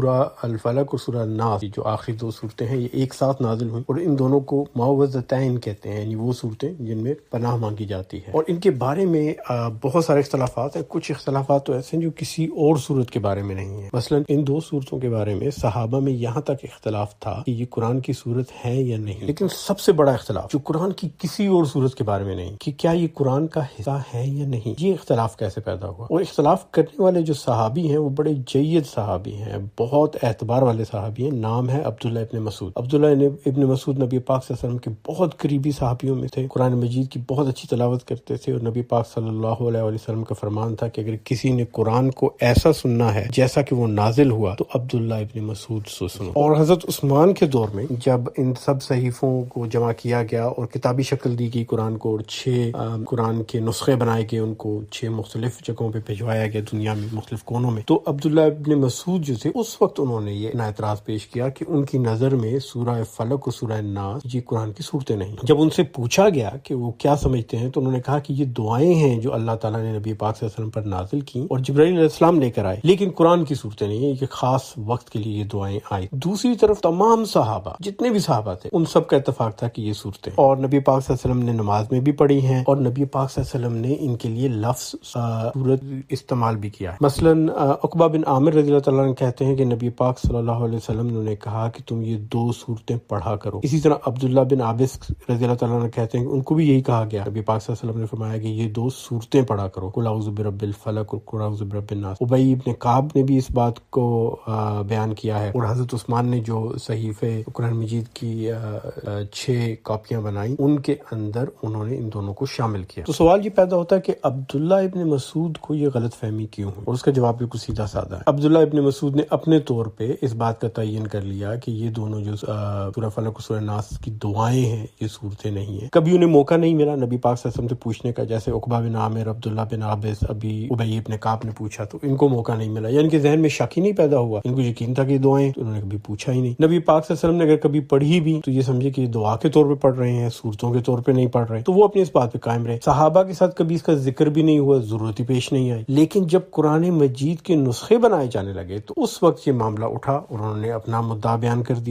سورہ الفلق اور سورہ الناس جو آخری دو صورتیں ہیں یہ ایک ساتھ نازل ہوئیں، اور ان دونوں کو معوذتین کہتے ہیں، یعنی وہ صورتیں جن میں پناہ مانگی جاتی ہے۔ اور ان کے بارے میں بہت سارے اختلافات ہیں۔ کچھ اختلافات تو ایسے ہیں جو کسی اور صورت کے بارے میں نہیں ہیں۔ مثلا ان دو صورتوں کے بارے میں صحابہ میں یہاں تک اختلاف تھا کہ یہ قرآن کی صورت ہے یا نہیں، لیکن سب سے بڑا اختلاف جو قرآن کی کسی اور صورت کے بارے میں نہیں کہ کیا یہ قرآن کا حصہ ہے یا نہیں، یہ اختلاف کیسے پیدا ہوا؟ اور اختلاف کرنے والے جو صحابی ہیں وہ بڑے جید صحابی ہیں، بہت اعتبار والے صحابی ہیں۔ نام ہے عبداللہ ابن مسعود۔ عبداللہ ابن مسعود نبی پاک صلی اللہ علیہ وسلم کے بہت قریبی صحابیوں میں تھے، قرآن مجید کی بہت اچھی تلاوت کرتے تھے، اور نبی پاک صلی اللہ علیہ وسلم کا فرمان تھا کہ اگر کسی نے قرآن کو ایسا سننا ہے جیسا کہ وہ نازل ہوا تو عبداللہ ابن مسعود سے سنو۔ اور حضرت عثمان کے دور میں جب ان سب صحیفوں کو جمع کیا گیا اور کتابی شکل دی گئی قرآن کو، اور 6 قرآن کے نسخے بنائے گئے، ان کو 6 مختلف جگہوں پہ بھجوایا گیا دنیا میں مختلف کونوں میں، تو عبداللہ ابن مسعود جو تھے اس وقت انہوں نے یہ اعتراض پیش کیا کہ ان کی نظر میں سورہ فلق اور سورہ الناس یہ قرآن کی صورتیں نہیں۔ جب ان سے پوچھا گیا کہ وہ کیا سمجھتے ہیں تو انہوں نے کہا کہ یہ دعائیں ہیں جو اللہ تعالیٰ نے نبی پاک صلی اللہ علیہ وسلم پر نازل کی اور جبرائیل علیہ السلام لے کر آئے، لیکن قرآن کی صورتیں نہیں ہیں، یہ خاص وقت کے لیے یہ دعائیں آئی۔ دوسری طرف تمام صحابہ جتنے بھی صحابہ تھے ان سب کا اتفاق تھا کہ یہ صورتیں، اور نبی پاک صلی اللہ علیہ وسلم نے نماز میں بھی پڑھی ہیں، اور نبی پاک صلی اللہ علیہ وسلم نے ان کے لیے لفظ صورت استعمال بھی کیا ہے۔ مثلا عقبہ بن عامر رضی اللہ تعالیٰ عنہ کہتے ہیں کہ نبی پاک صلی اللہ علیہ وسلم نے کہا کہ تم یہ 2 صورتیں پڑھا کرو۔ اسی طرح عبداللہ بن عابس رضی اللہ تعالیٰ عنہ کہتے ہیں کہ ان کو بھی یہی کہا گیا، نبی پاک صلی اللہ علیہ وسلم نے فرمایا کہ یہ 2 صورتیں پڑھا کرو، قل اعوذ برب الفلق اور قل اعوذ برب الناس۔ ابی ابن کعب نے بھی اس بات کو بیان کیا ہے، اور حضرت عثمان نے جو صحیفے قرآن مجید کی 6 کاپیاں بنائیں ان کے اندر انہوں نے ان دونوں کو شامل کیا۔ تو سوال یہ پیدا ہوتا ہے کہ عبداللہ ابن مسعود کو یہ غلط فہمی کیوں ہے؟ اور اس کا جواب بالکل سیدھا سادہ ہے۔ عبداللہ ابن مسعود نے اپنے طور پہ اس بات کا تعین کر لیا کہ یہ دونوں جو سورہ فلق اور سورہ ناس کی دعائیں ہیں یہ صورتیں نہیں ہیں۔ کبھی انہیں موقع نہیں ملا نبی پاک صلی اللہ علیہ وسلم سے پوچھنے کا، جیسے عقبہ بن عامر، عبداللہ بن عابس، ابی ابن کعب نے پوچھا تو ان کو موقع نہیں ملا، یا ان کے ذہن میں شک ہی نہیں پیدا ہوا، ان کو یقین تھا کہ یہ دعائیں، تو انہوں نے کبھی پوچھا ہی نہیں۔ نبی پاک صلی اللہ علیہ وسلم نے اگر کبھی پڑھی بھی تو یہ سمجھے کہ یہ دعا کے طور پہ پڑھ رہے ہیں، صورتوں کے طور پہ نہیں پڑھ رہے، تو وہ اپنی اس بات پہ قائم رہے۔ صحابہ کے ساتھ کبھی اس کا ذکر بھی نہیں ہوا، ضرورت ہی پیش نہیں آئی، لیکن جب قرآن مجید کے نسخے بنائے جانے لگے تو اس وقت یہ معاملہ اٹھا اور انہوں نے اپنا مدعا بیان کر دیا۔